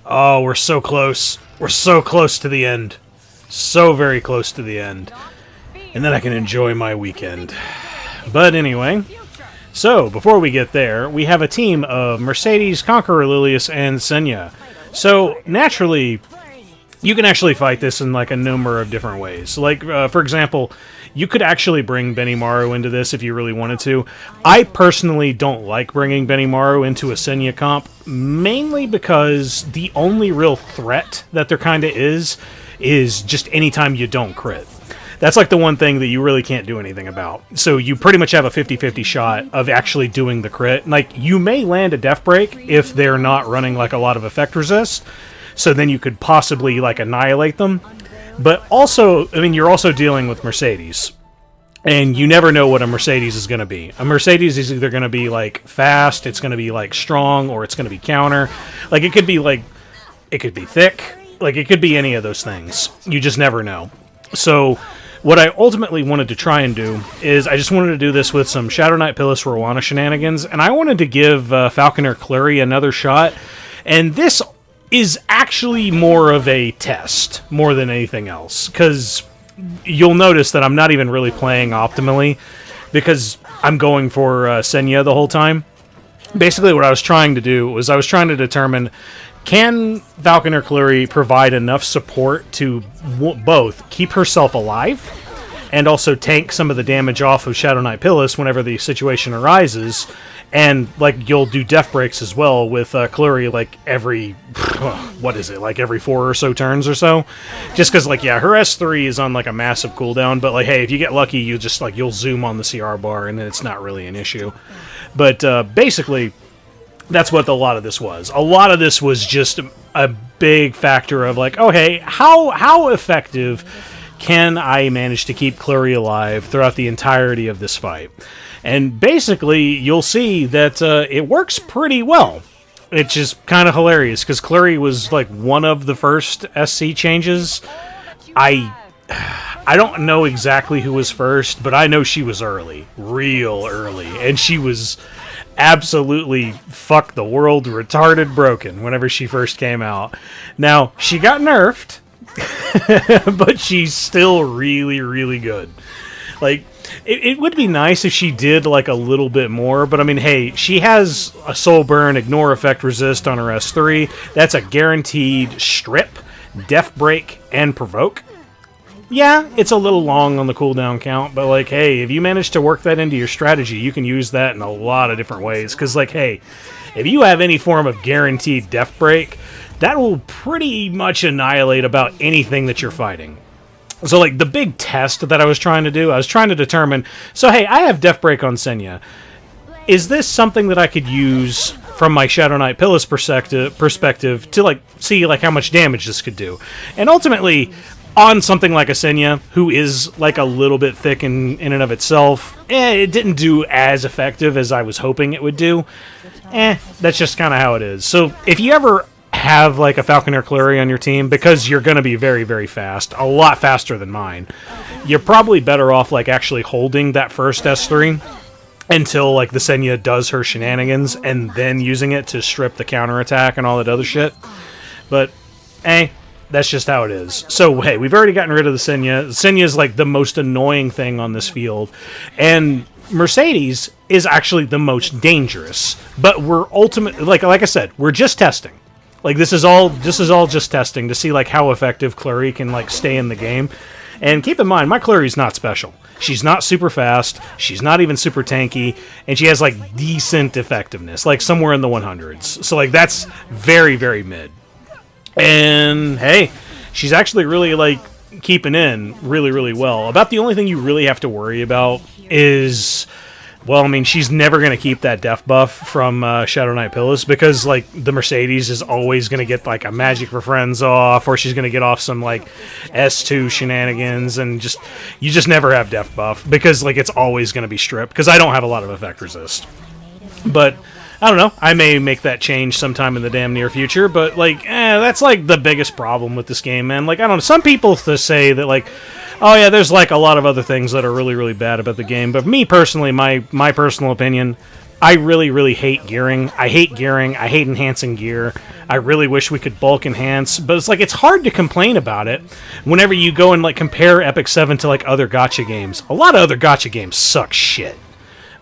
Oh, we're so close. We're so close to the end. So very close to the end. And then I can enjoy my weekend. But anyway, so before we get there, we have a team of Mercedes, Conqueror, Lilias, and Senya. So naturally, you can actually fight this in like a number of different ways. Like, for example, you could actually bring Benimaru into this if you really wanted to. I personally don't like bringing Benimaru into a Senya comp, mainly because the only real threat that there kind of is just anytime you don't crit. That's like the one thing that you really can't do anything about. So you pretty much have a 50-50 shot of actually doing the crit. Like, you may land a Death Break if they're not running like a lot of effect resist, so then you could possibly like annihilate them. But also, I mean, you're also dealing with Mercedes. And you never know what a Mercedes is going to be. A Mercedes is either going to be, like, fast, it's going to be, like, strong, or it's going to be counter. Like, it could be, like, it could be thick. Like, it could be any of those things. You just never know. So, what I ultimately wanted to try and do is I just wanted to do this with some Shadow Knight Pyllis Roana shenanigans. And I wanted to give Falconer Kluri another shot. And this is actually more of a test, more than anything else, because you'll notice that I'm not even really playing optimally, because I'm going for Senya the whole time. Basically, what I was trying to do was I was trying to determine, can Falconer Kluri provide enough support to both keep herself alive and also tank some of the damage off of Shadow Knight Pyllis whenever the situation arises. And, like, you'll do death breaks as well with Kluri, like, every, what is it, like, every 4 or so turns or so? Just because, like, yeah, her S3 is on, like, a massive cooldown, but, like, hey, if you get lucky, you just, like, you'll zoom on the CR bar, and then it's not really an issue. But, basically, that's what a lot of this was. A lot of this was just a big factor of, like, oh, hey, how effective can I manage to keep Kluri alive throughout the entirety of this fight? And basically, you'll see that it works pretty well. It's just kind of hilarious, because Kluri was, like, one of the first SC changes. I don't know exactly who was first, but I know she was early. Real early. And she was absolutely fuck the world retarded broken whenever she first came out. Now, she got nerfed, but she's still really, really good. Like, it would be nice if she did, like, a little bit more, but, I mean, hey, she has a Soul Burn, Ignore Effect Resist on her S3. That's a guaranteed Strip, Death Break, and Provoke. Yeah, it's a little long on the cooldown count, but, like, hey, if you manage to work that into your strategy, you can use that in a lot of different ways, because, like, hey, if you have any form of guaranteed Death Break, that will pretty much annihilate about anything that you're fighting. So, like, the big test that I was trying to do, I was trying to determine, so, hey, I have Death Break on Senya. Is this something that I could use from my Shadow Knight Pyllis perspective to, like, see, like, how much damage this could do? And ultimately, on something like a Senya, who is, like, a little bit thick in and of itself, it didn't do as effective as I was hoping it would do. That's just kind of how it is. So, if you ever have, like, a Falconer Kluri on your team, because you're going to be very, very fast, a lot faster than mine, you're probably better off, like, actually holding that first S3 until, like, the Senya does her shenanigans, and then using it to strip the counterattack and all that other shit. But, that's just how it is. So, hey, we've already gotten rid of the Senya. Senya is, like, the most annoying thing on this field, and Mercedes is actually the most dangerous. But we're ultimately, like I said, we're just testing. Like, this is all just testing to see, like, how effective Kluri can, like, stay in the game. And keep in mind, my Kluri's not special. She's not super fast, she's not even super tanky, and she has, like, decent effectiveness, like, somewhere in the 100s. So, like, that's very, very mid. And, hey, she's actually really, like, keeping in really, really well. About the only thing you really have to worry about is, well, I mean, she's never going to keep that death buff from Shadow Knight Pyllis, because, like, the Mercedes is always going to get, like, a Magic for Friends off, or she's going to get off some, like, S2 shenanigans, and you just never have death buff, because, like, it's always going to be stripped, because I don't have a lot of effect resist. But I don't know, I may make that change sometime in the damn near future, but, like, that's, like, the biggest problem with this game, man. Like, I don't know, some people say that, like, oh yeah, there's, like, a lot of other things that are really, really bad about the game, but me personally, my personal opinion, I really, really hate gearing. I hate gearing. I hate enhancing gear. I really wish we could bulk enhance, but it's like it's hard to complain about it whenever you go and like compare Epic 7 to like other gacha games. A lot of other gacha games suck shit.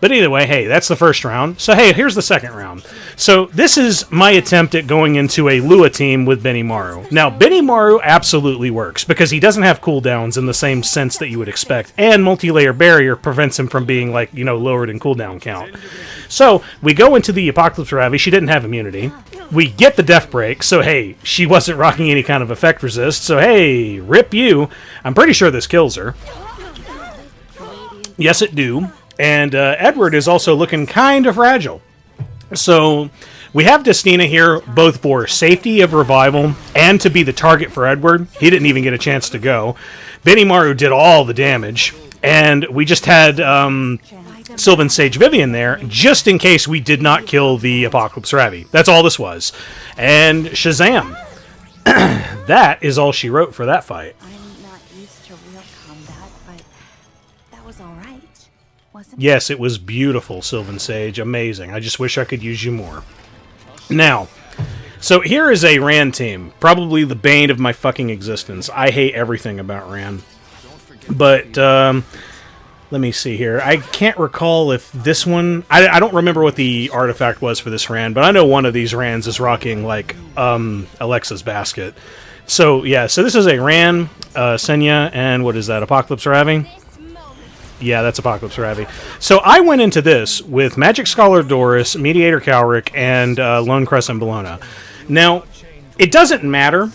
But either way, hey, that's the first round. So hey, here's the second round. So this is my attempt at going into a Lua team with Benimaru. Now, Benimaru absolutely works because he doesn't have cooldowns in the same sense that you would expect, and multi-layer barrier prevents him from being like, you know, lowered in cooldown count. So we go into the Apocalypse Ravi. She didn't have immunity. We get the Death Break, so hey, she wasn't rocking any kind of effect resist, so hey, rip you. I'm pretty sure this kills her. Yes, it do. And Edward is also looking kind of fragile. So we have Destina here both for safety of revival and to be the target for Edward. He didn't even get a chance to go. Benimaru did all the damage. And we just had Sylvan Sage Vivian there just in case we did not kill the Apocalypse Ravi. That's all this was. And Shazam. That is all she wrote for that fight. Yes, it was beautiful, Sylvan Sage. Amazing. I just wish I could use you more. Now, so here is a Ran team. Probably the bane of my fucking existence. I hate everything about Ran. But, let me see here. I can't recall if this one... I don't remember what the artifact was for this Ran, but I know one of these Rans is rocking, like, Alexa's Basket. So, yeah, so this is a Ran, Senya, and what is that, Apocalypse Ravi? Yeah, that's Apocalypse Ravi. So I went into this with Magic Scholar Doris, Mediator Kawerik, and Lone Crescent Bellona. Now, it doesn't matter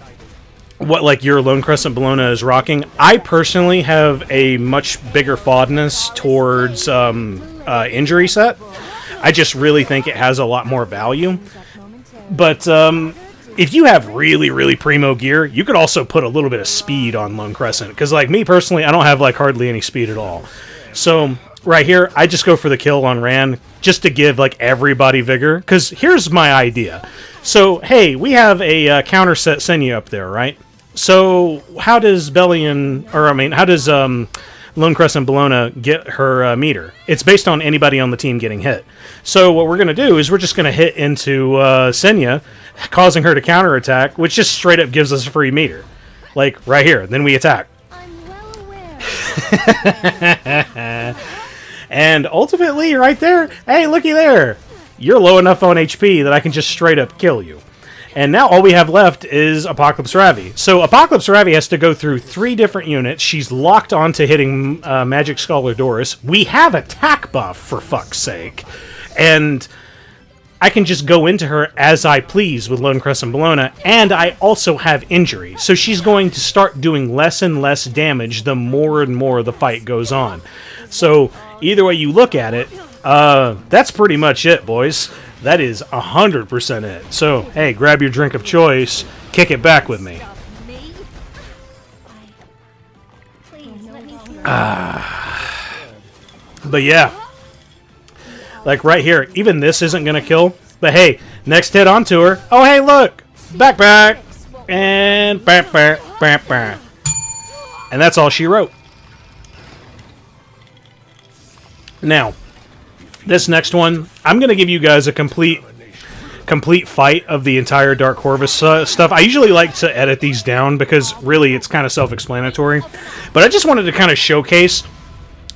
what like your Lone Crescent Bellona is rocking. I personally have a much bigger fondness towards injury set. I just really think it has a lot more value. But if you have really, really primo gear, you could also put a little bit of speed on Lone Crescent. Because like me personally, I don't have like hardly any speed at all. So right here, I just go for the kill on Ran just to give like everybody vigor. Because here's my idea. So hey, we have a counter set Senya up there, right? So how does how does Lone Crescent Bellona get her meter? It's based on anybody on the team getting hit. So what we're going to do is we're just going to hit into Senya, causing her to counterattack, which just straight up gives us a free meter. Like, right here. Then we attack. I'm well aware. And ultimately, right there, hey, looky there. You're low enough on HP that I can just straight up kill you. And now all we have left is Apocalypse Ravi. So Apocalypse Ravi has to go through 3 different units. She's locked onto hitting Magic Scholar Doris. We have attack buff, for fuck's sake. And I can just go into her as I please with Lone Crescent Bellona, and I also have injury. So she's going to start doing less and less damage the more and more the fight goes on. So either way you look at it, that's pretty much it, boys. That is 100% it. So, hey, grab your drink of choice, kick it back with me. But yeah. Like right here, even this isn't going to kill. But hey, next hit onto her. Oh, hey, look. Back. And back. And that's all she wrote. Now, this next one, I'm going to give you guys a complete fight of the entire Dark Corvus stuff. I usually like to edit these down because really it's kind of self-explanatory. But I just wanted to kind of showcase,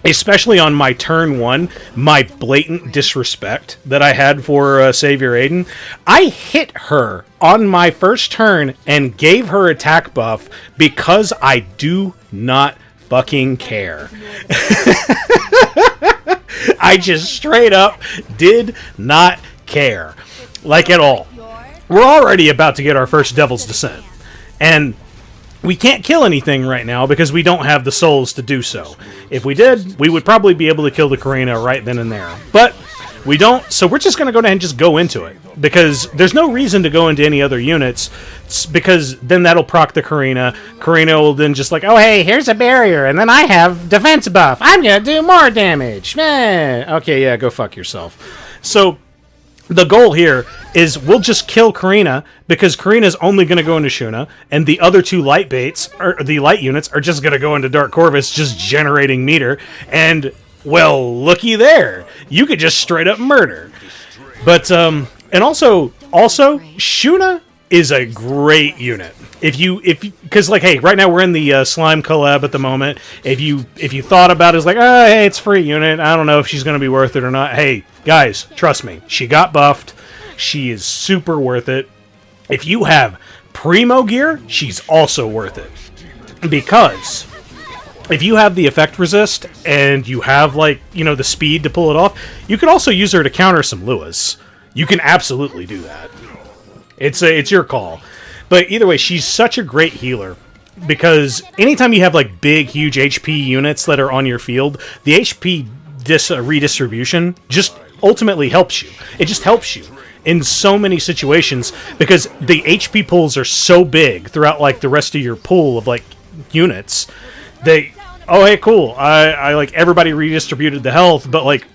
especially on my turn 1, my blatant disrespect that I had for Savior Adin. I hit her on my first turn and gave her attack buff because I do not fucking care. I just straight up did not care. Like at all. We're already about to get our first Devil's Descent. And we can't kill anything right now because we don't have the souls to do so. If we did, we would probably be able to kill the KARINA right then and there. But we don't, so we're just going to go ahead and just go into it. Because there's no reason to go into any other units, because then that'll proc the KARINA. KARINA will then just like, oh hey, here's a barrier, and then I have defense buff. I'm going to do more damage. Okay, yeah, go fuck yourself. So the goal here is we'll just kill KARINA, because KARINA's only going to go into Shuna, and the other 2 light baits, or the light units, are just going to go into Dark Corvus, just generating meter, and, well, looky there. You could just straight up murder. But, and also, Shuna is a great unit. Because like, hey, right now we're in the slime collab at the moment. If you thought about it as like, oh, hey, it's a free unit, I don't know if she's going to be worth it or not. Hey, guys, trust me, she got buffed. She is super worth it. If you have primo gear, she's also worth it. Because if you have the effect resist and you have, like, you know, the speed to pull it off, you can also use her to counter some Luas. You can absolutely do that. It's your call. But either way, she's such a great healer, because anytime you have like big, huge HP units that are on your field, the HP redistribution just ultimately helps you. It just helps you in so many situations, because the HP pools are so big throughout like the rest of your pool of like units. Oh hey, cool. I like everybody redistributed the health, but like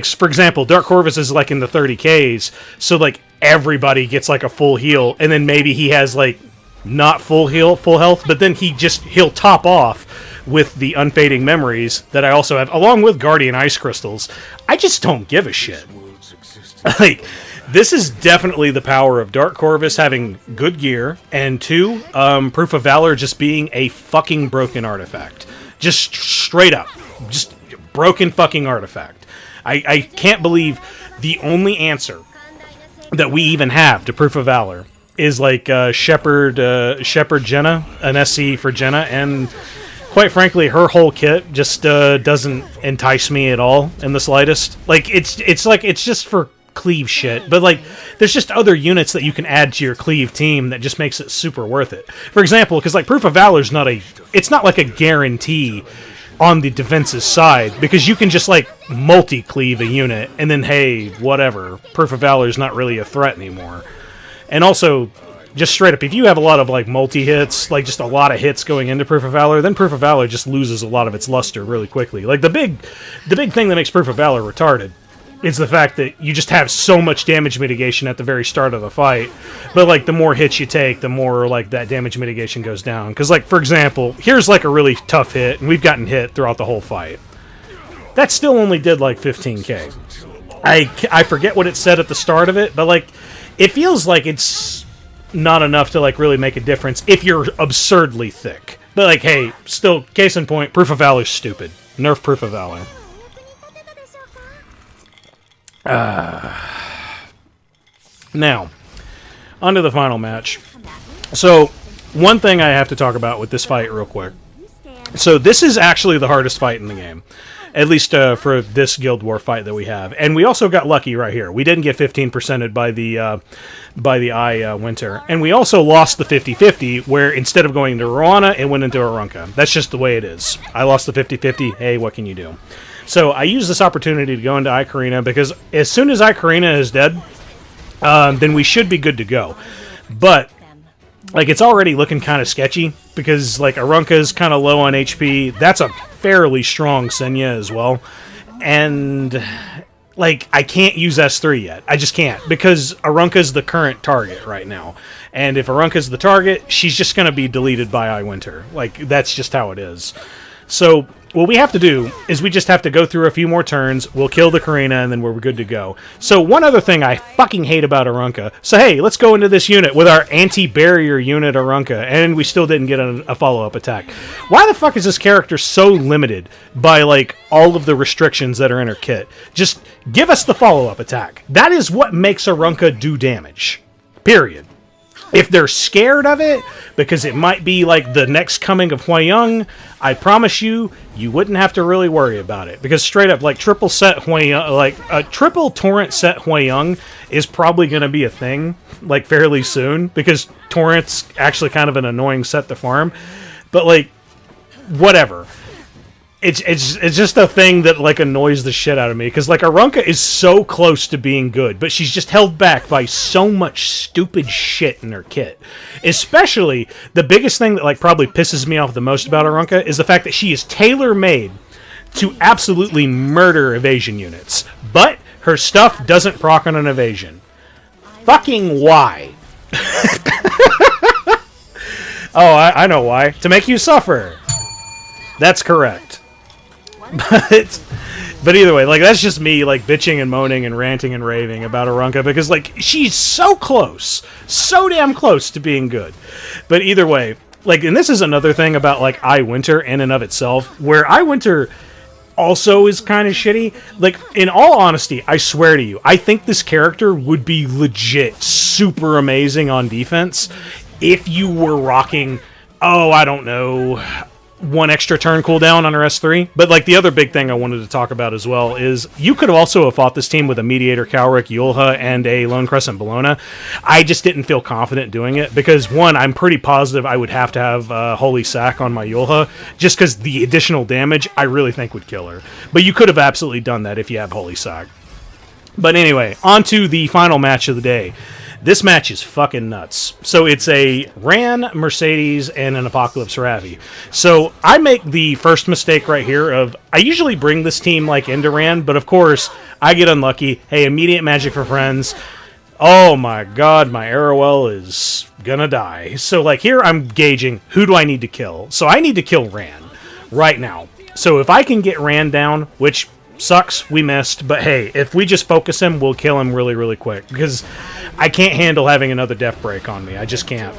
for example, Dark Corvus is like in the 30Ks, so like everybody gets like a full heal, and then maybe he has like not full health, but then he'll top off with the Unfading Memories that I also have, along with Guardian Ice Crystals. I just don't give a shit. Like, this is definitely the power of Dark Corvus having good gear, and 2, Proof of Valor just being a fucking broken artifact. Just straight up. Just broken fucking artifact. I can't believe the only answer that we even have to Proof of Valor is like Shepherd Jenna, an SC for Jenna, and quite frankly, her whole kit just doesn't entice me at all in the slightest. Like, it's just for cleave shit, but like there's just other units that you can add to your cleave team that just makes it super worth it. For example, because like Proof of Valor is not like a guarantee on the defense's side, because you can just like multi-cleave a unit and then hey, whatever, Proof of Valor is not really a threat anymore. And also, just straight up, if you have a lot of like multi-hits, like just a lot of hits going into Proof of Valor, then Proof of Valor just loses a lot of its luster really quickly. Like the big thing that makes Proof of Valor retarded is the fact that you just have so much damage mitigation at the very start of the fight, but like the more hits you take, the more like that damage mitigation goes down. Because like, for example, here's like a really tough hit, and we've gotten hit throughout the whole fight. That still only did like 15k. I forget what it said at the start of it, but like it feels like it's not enough to like really make a difference if you're absurdly thick. But like, hey, still, case in point, Proof of Valor's stupid. Nerf Proof of Valor. Now, on to the final match. So, one thing I have to talk about with this fight real quick. So, this is actually the hardest fight in the game. At least for this Guild War fight that we have. And we also got lucky right here. We didn't get 15%ed by the Winter. And we also lost the 50-50, where instead of going to Roana, it went into Arunka. That's just the way it is. I lost the 50-50. Hey, what can you do? So I use this opportunity to go into ae-KARINA, because as soon as ae-KARINA is dead, then we should be good to go. But like, it's already looking kind of sketchy, because like Arunka's kind of low on HP. That's a fairly strong Senya as well. And like, I can't use S3 yet. I just can't, because Arunka's the current target right now. And if Arunka's the target, she's just going to be deleted by Winter. Like, that's just how it is. So what we have to do is we just have to go through a few more turns, we'll kill the Karina, and then we're good to go. So one other thing I fucking hate about Arunka, so hey, let's go into this unit with our anti-barrier unit Arunka, and we still didn't get a follow-up attack. Why the fuck is this character so limited by, like, all of the restrictions that are in her kit? Just give us the follow-up attack. That is what makes Arunka do damage. Period. If they're scared of it, because it might be like the next coming of Huayang, I promise you, you wouldn't have to really worry about it. Because straight up, like triple set Huayang, like a triple torrent set Huayang is probably going to be a thing, like fairly soon, because torrent's actually kind of an annoying set to farm. But like, whatever. It's just a thing that like annoys the shit out of me, because like Arunka is so close to being good, but she's just held back by so much stupid shit in her kit. Especially the biggest thing that like probably pisses me off the most about Arunka is the fact that she is tailor-made to absolutely murder evasion units, but her stuff doesn't proc on an evasion. Fucking why? Oh, I know why. To make you suffer. That's correct. But But either way, like, that's just me, like, bitching and moaning and ranting and raving about Arunka, because, like, she's so close, so damn close to being good. But either way, like, and this is another thing about, like, iWinter in and of itself, where iWinter also is kind of shitty. Like, in all honesty, I swear to you, I think this character would be legit super amazing on defense if you were rocking, oh, I don't know, 1 extra turn cooldown on her S3. But, like, the other big thing I wanted to talk about as well is you could also have fought this team with a Mediator, Kawerik, Yulha, and a Lone Crescent Bellona. I just didn't feel confident doing it because, one, I'm pretty positive I would have to have Holy Sack on my Yulha just because the additional damage I really think would kill her. But you could have absolutely done that if you have Holy Sack. But anyway, on to the final match of the day. This match is fucking nuts. So it's a Ran, Mercedes, and an Apocalypse Ravi. So I make the first mistake right here of, I usually bring this team like into Ran, but of course, I get unlucky. Hey, immediate magic for friends. Oh my god, my Arowell is gonna die. So like here I'm gauging, who do I need to kill? So I need to kill Ran right now. So if I can get Ran down, which sucks, we missed, but hey, if we just focus him, we'll kill him really, really quick, because I can't handle having another death break on me. I just can't.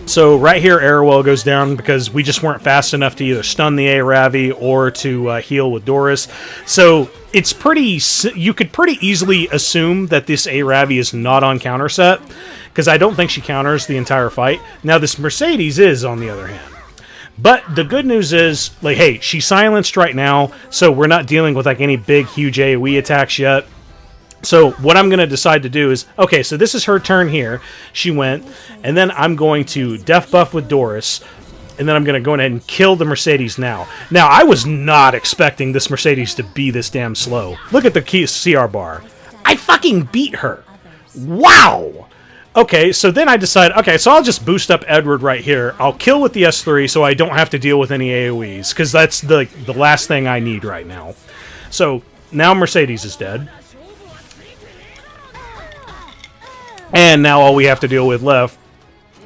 So right here, Arowell goes down because we just weren't fast enough to either stun the Ravi or to heal with Doris. So it's pretty, you could pretty easily assume that this Ravi is not on counter set, because I don't think she counters the entire fight. Now this Mercedes is, on the other hand. But the good news is, like, hey, she's silenced right now, so we're not dealing with, like, any big, huge AoE attacks yet. So what I'm going to decide to do is, okay, so this is her turn here. She went, and then I'm going to def buff with Doris, and then I'm going to go ahead and kill the Mercedes now. Now, I was not expecting this Mercedes to be this damn slow. Look at the CR bar. I fucking beat her. Wow! Okay, so then I decide, okay, so I'll just boost up Edward right here. I'll kill with the S3 so I don't have to deal with any AoEs, because that's the last thing I need right now. So, now Mercedes is dead. And now all we have to deal with left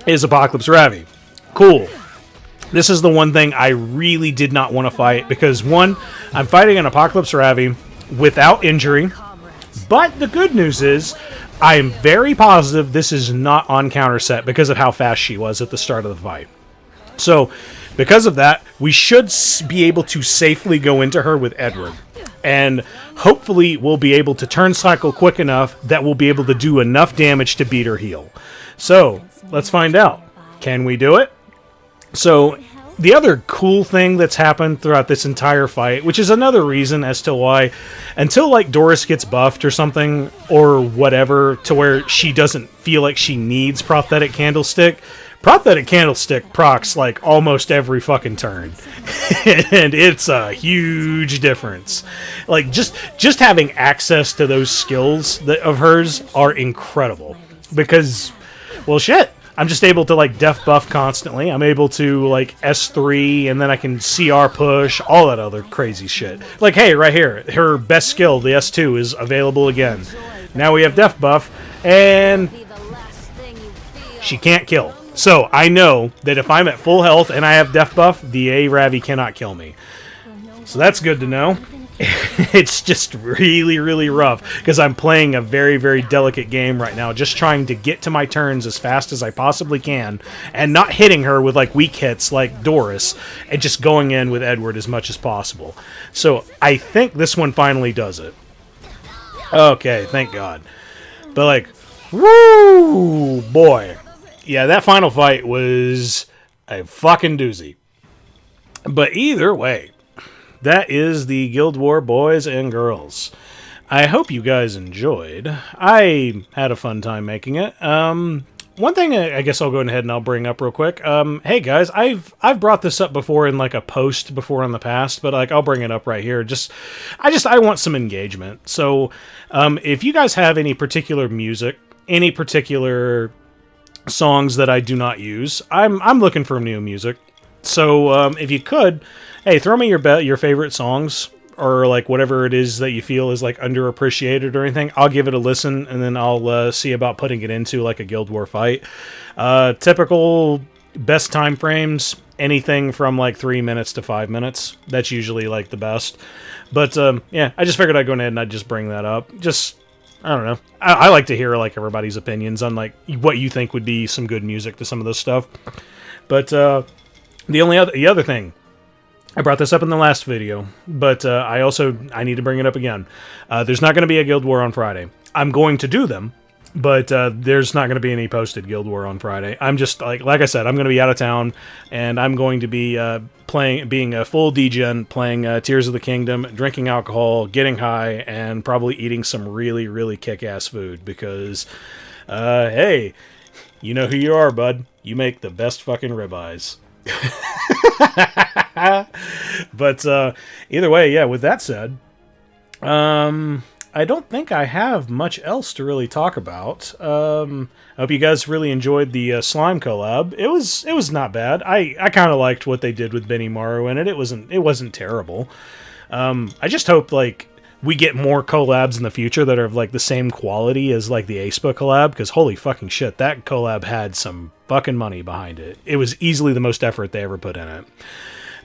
is Apocalypse Ravi. Cool. This is the one thing I really did not want to fight, because one, I'm fighting an Apocalypse Ravi without injury, but the good news is, I am very positive this is not on counter set because of how fast she was at the start of the fight. So, because of that, we should be able to safely go into her with Edward. And hopefully we'll be able to turn cycle quick enough that we'll be able to do enough damage to beat her heal. So, let's find out. Can we do it? So, the other cool thing that's happened throughout this entire fight, which is another reason as to why, until like Doris gets buffed or something, or whatever, to where she doesn't feel like she needs Prophetic Candlestick, Prophetic Candlestick procs like almost every fucking turn. And it's a huge difference. Like, just having access to those skills of hers are incredible. Because, well, shit. I'm just able to, like, def buff constantly. I'm able to, like, S3, and then I can CR push, all that other crazy shit. Like, hey, right here, her best skill, the S2, is available again. Now we have def buff, and she can't kill. So, I know that if I'm at full health and I have def buff, the Ravi cannot kill me. So that's good to know. It's just really, really rough, because I'm playing a very, very delicate game right now, just trying to get to my turns as fast as I possibly can, and not hitting her with, like, weak hits like Doris, and just going in with Edward as much as possible. So, I think this one finally does it. Okay, thank God. But, like, woo, boy. Yeah, that final fight was a fucking doozy. But either way, that is the Guild War boys and girls. I hope you guys enjoyed. I had a fun time making it. One thing I guess I'll go ahead and I'll bring up real quick. Hey guys, I've brought this up before in like a post before in the past, but like I'll bring it up right here. I want some engagement. So if you guys have any particular music, any particular songs that I do not use, I'm looking for new music. So if you could, hey, throw me your favorite songs, or like whatever it is that you feel is like underappreciated or anything. I'll give it a listen, and then I'll see about putting it into like a Guild War fight. Typical best time frames, anything from like 3 minutes to 5 minutes. That's usually like the best. But yeah, I just figured I'd go ahead and I'd just bring that up. Just, I don't know. I like to hear like everybody's opinions on like what you think would be some good music to some of this stuff. But the other thing, I brought this up in the last video, but I need to bring it up again. There's not going to be a Guild War on Friday. I'm going to do them, but there's not going to be any posted Guild War on Friday. I'm just, like I said, I'm going to be out of town, and I'm going to be being a full degen, playing Tears of the Kingdom, drinking alcohol, getting high, and probably eating some really, really kick-ass food, because, hey, you know who you are, bud. You make the best fucking ribeyes. But either way, yeah, with that said, I don't think I have much else to really talk about. I hope you guys really enjoyed the slime collab. It was not bad. I kind of liked what they did with Benimaru in it. It wasn't terrible. I just hope like we get more collabs in the future that are of like the same quality as like the aespa collab, because holy fucking shit, that collab had some fucking money behind it. It was easily the most effort they ever put in it.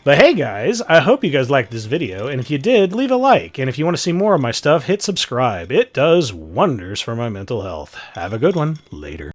But hey guys, I hope you guys liked this video, and if you did, leave a like, and if you want to see more of my stuff, hit subscribe. It does wonders for my mental health. Have a good one. Later.